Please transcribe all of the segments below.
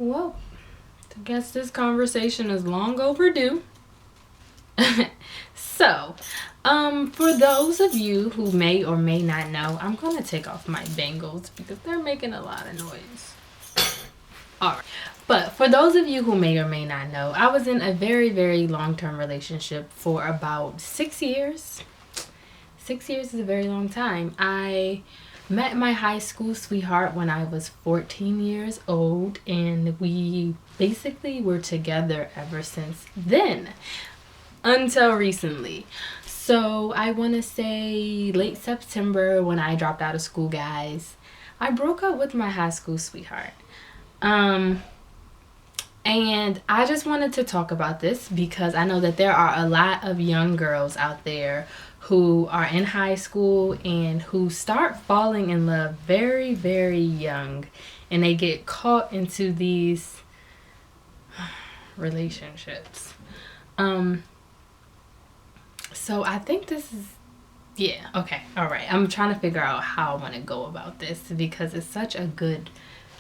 Well, I guess this conversation is long overdue. So, for those of you who may or may not know, I'm going to take off my bangles because they're making a lot of noise. Alright. But for those of you who may or may not know, I was in a very, very long-term relationship for about 6 years. 6 years is a very long time. I met my high school sweetheart when I was 14 years old, and we basically were together ever since then until recently. So I want to say late September when I dropped out of school, guys, I broke up with my high school sweetheart. And I just wanted to talk about this because I know that there are a lot of young girls out there who are in high school and who start falling in love very, very young, and they get caught into these relationships. So I think this is, yeah, okay, all right. I'm trying to figure out how I want to go about this because it's such a good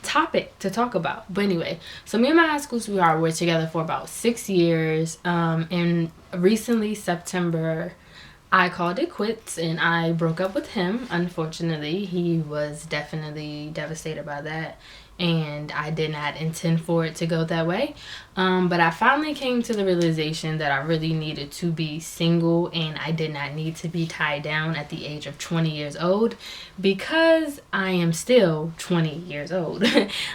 topic to talk about. But anyway, so me and my high school sweetheart were together for about 6 years. And recently, September, I called it quits and I broke up with him. Unfortunately, he was definitely devastated by that, and I did not intend for it to go that way. But I finally came to the realization that I really needed to be single and I did not need to be tied down at the age of 20 years old because I am still 20 years old.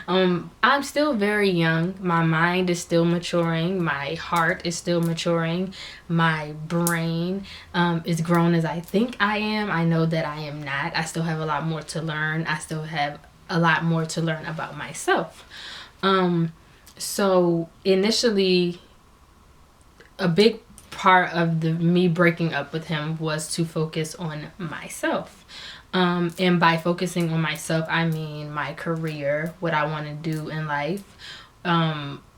I'm still very young. My mind is still maturing. My heart is still maturing. My brain is grown as I think I am. I know that I am not. I still have a lot more to learn. I still have a lot more to learn about myself. So initially, a big part of me breaking up with him was to focus on myself. And by focusing on myself, I mean my career, what I want to do in life,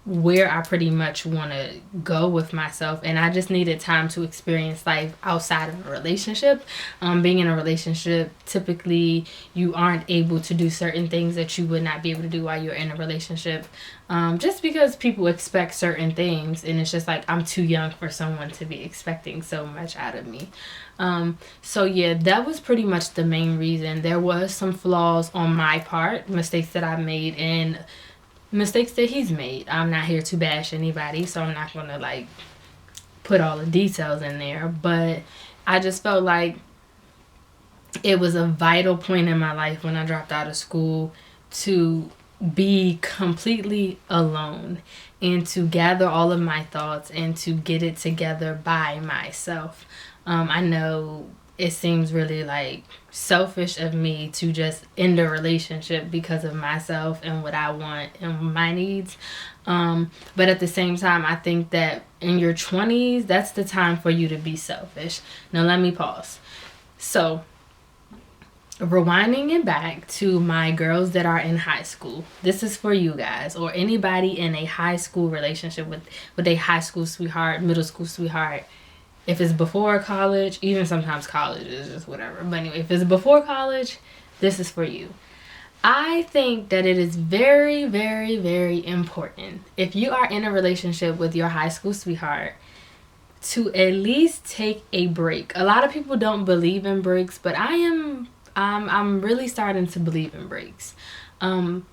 where I pretty much want to go with myself. And I just needed time to experience life outside of a relationship. Being in a relationship, typically you aren't able to do certain things that you would not be able to do while you're in a relationship. Just because people expect certain things, and it's just like I'm too young for someone to be expecting so much out of me. So yeah, that was pretty much the main reason. There was some flaws on my part, mistakes that I made, and mistakes that he's made. I'm not here to bash anybody, so I'm not gonna like put all the details in there, but I just felt like it was a vital point in my life when I dropped out of school to be completely alone and to gather all of my thoughts and to get it together by myself. I know it seems really like selfish of me to just end a relationship because of myself and what I want and my needs. But at the same time, I think that in your 20s, that's the time for you to be selfish. Now, let me pause. So, rewinding it back to my girls that are in high school, this is for you guys or anybody in a high school relationship with a high school sweetheart, middle school sweetheart. If it's before college, even sometimes college is just whatever. But anyway, if it's before college, this is for you. I think that it is very, very, very important if you are in a relationship with your high school sweetheart to at least take a break. A lot of people don't believe in breaks, but I'm really starting to believe in breaks. When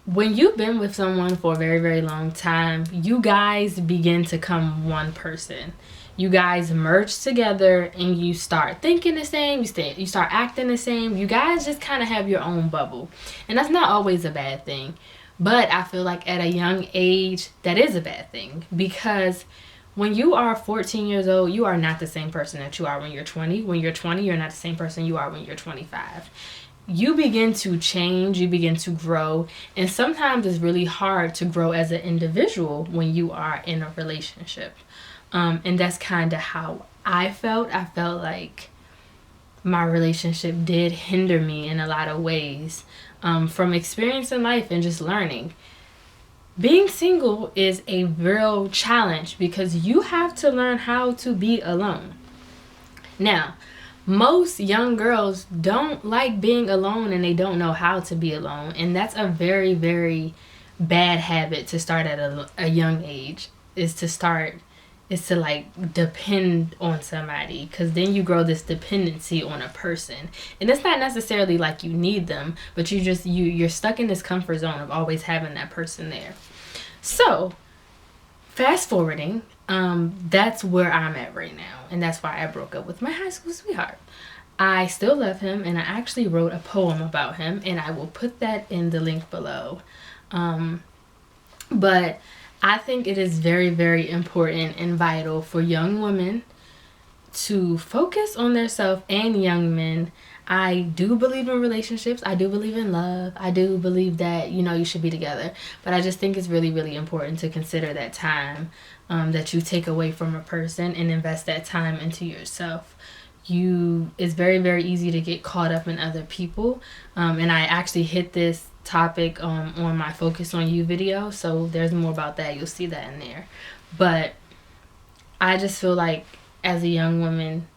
you've been with someone for a very, very long time, you guys begin to come one person. You guys merge together and you start thinking the same, you start acting the same. You guys just kind of have your own bubble. And that's not always a bad thing. But I feel like at a young age, that is a bad thing. Because when you are 14 years old, you are not the same person that you are when you're 20. When you're 20, you're not the same person you are when you're 25. You begin to change, you begin to grow. And sometimes it's really hard to grow as an individual when you are in a relationship. And that's kind of how I felt. I felt like my relationship did hinder me in a lot of ways from experiencing life and just learning. Being single is a real challenge because you have to learn how to be alone. Now, most young girls don't like being alone and they don't know how to be alone. And that's a very, very bad habit to start at a young age, is to like depend on somebody, because then you grow this dependency on a person, and it's not necessarily like you need them, but you're stuck in this comfort zone of always having that person there. So fast forwarding, that's where I'm at right now, and that's why I broke up with my high school sweetheart. I still love him, and I actually wrote a poem about him, and I will put that in the link below. But I think it is very, very important and vital for young women to focus on their self, and young men. I do believe in relationships. I do believe in love. I do believe that, you should be together. But I just think it's really, really important to consider that time that you take away from a person and invest that time into yourself. It's very, very easy to get caught up in other people. And I actually hit this topic on my Focus on You video, so there's more about that. You'll see that in there. But I just feel like as a young woman,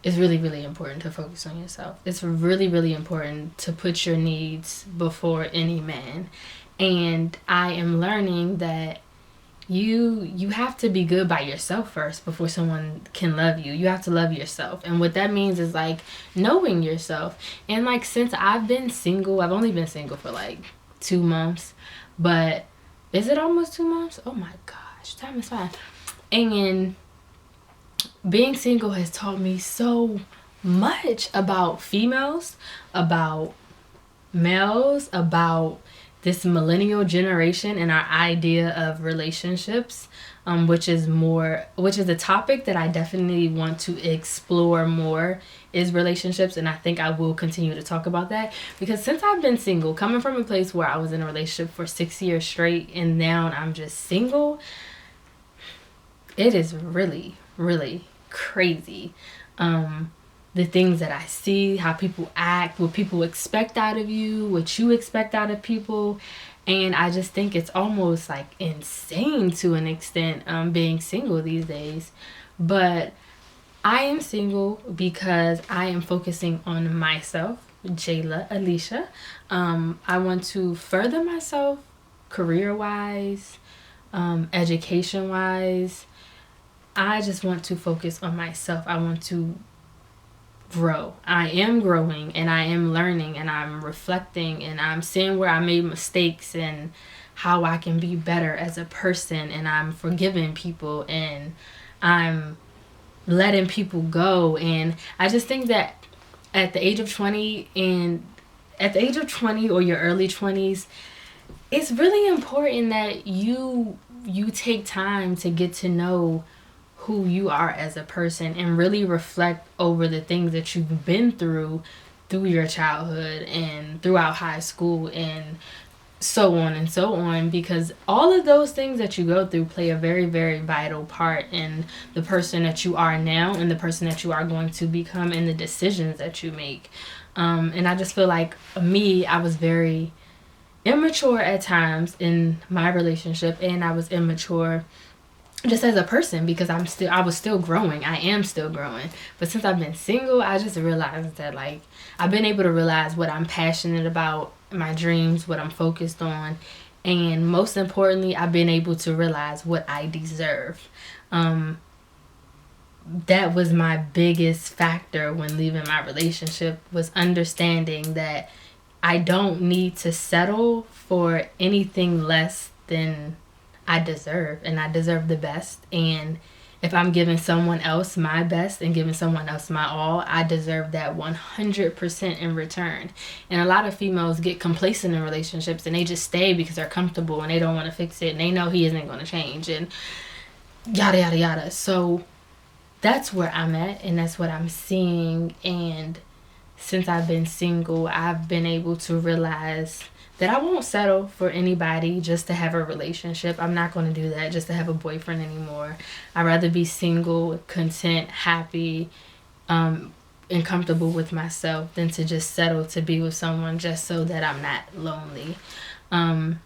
it's really, really important to focus on yourself. It's really, really important to put your needs before any man. And I am learning that you have to be good by yourself first before someone can love you. You have to love yourself. And what that means is like knowing yourself. And like, since I've been single, I've only been single for like 2 months, but is it almost 2 months? Oh my gosh, time is flying. And being single has taught me so much about females, about males, about this millennial generation and our idea of relationships, which is a topic that I definitely want to explore more, is relationships. And I think I will continue to talk about that, because since I've been single, coming from a place where I was in a relationship for 6 years straight and now I'm just single, it is really, really crazy. The things that I see, how people act, what people expect out of you, what you expect out of people. And I just think it's almost like insane to an extent, being single these days. But I am single because I am focusing on myself, Jayla Alicia. I want to further myself career-wise, education-wise. I just want to focus on myself. I want to grow. I am growing, and I am learning, and I'm reflecting, and I'm seeing where I made mistakes and how I can be better as a person, and I'm forgiving people, and I'm letting people go. And I just think that at the age of 20 or your early 20s, it's really important that you take time to get to know who you are as a person and really reflect over the things that you've been through your childhood and throughout high school and so on and so on, because all of those things that you go through play a very, very vital part in the person that you are now and the person that you are going to become and the decisions that you make. And I just feel like I was very immature at times in my relationship, and I was immature just as a person because I was still growing. I am still growing. But since I've been single, I just realized that like I've been able to realize what I'm passionate about, my dreams, what I'm focused on, and most importantly, I've been able to realize what I deserve. That was my biggest factor when leaving my relationship, was understanding that I don't need to settle for anything less than I deserve, and I deserve the best. And if I'm giving someone else my best and giving someone else my all, I deserve that 100% in return. And a lot of females get complacent in relationships and they just stay because they're comfortable and they don't want to fix it and they know he isn't going to change and yada yada yada. So that's where I'm at, and that's what I'm seeing. And since I've been single, I've been able to realize that I won't settle for anybody just to have a relationship. I'm not going to do that just to have a boyfriend anymore. I'd rather be single, content, happy, and comfortable with myself than to just settle to be with someone just so that I'm not lonely. And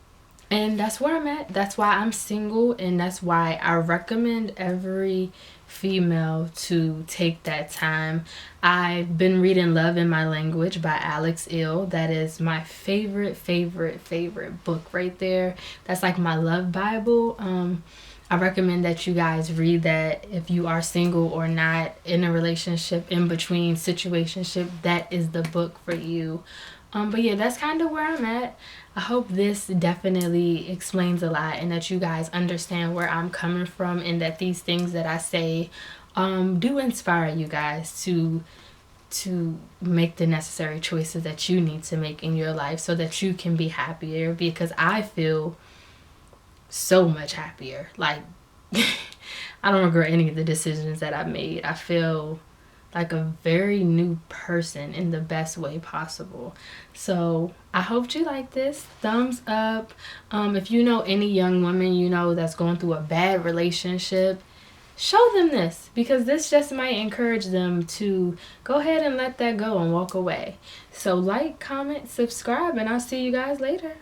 that's where I'm at. That's why I'm single, and that's why I recommend every female to take that time. I've been reading Love in My Language by Alex Ill. That is my favorite book right there. That's like my love Bible. I recommend that you guys read that if you are single or not in a relationship, in between situationship. That is the book for you. But yeah, that's kind of where I'm at. I hope this definitely explains a lot and that you guys understand where I'm coming from, and that these things that I say do inspire you guys to make the necessary choices that you need to make in your life so that you can be happier, because I feel so much happier. Like, I don't regret any of the decisions that I made. I feel like a very new person in the best way possible. So I hope you like this. Thumbs up. If you know any young women you know that's going through a bad relationship, show them this, because this just might encourage them to go ahead and let that go and walk away. So like, comment, subscribe, and I'll see you guys later.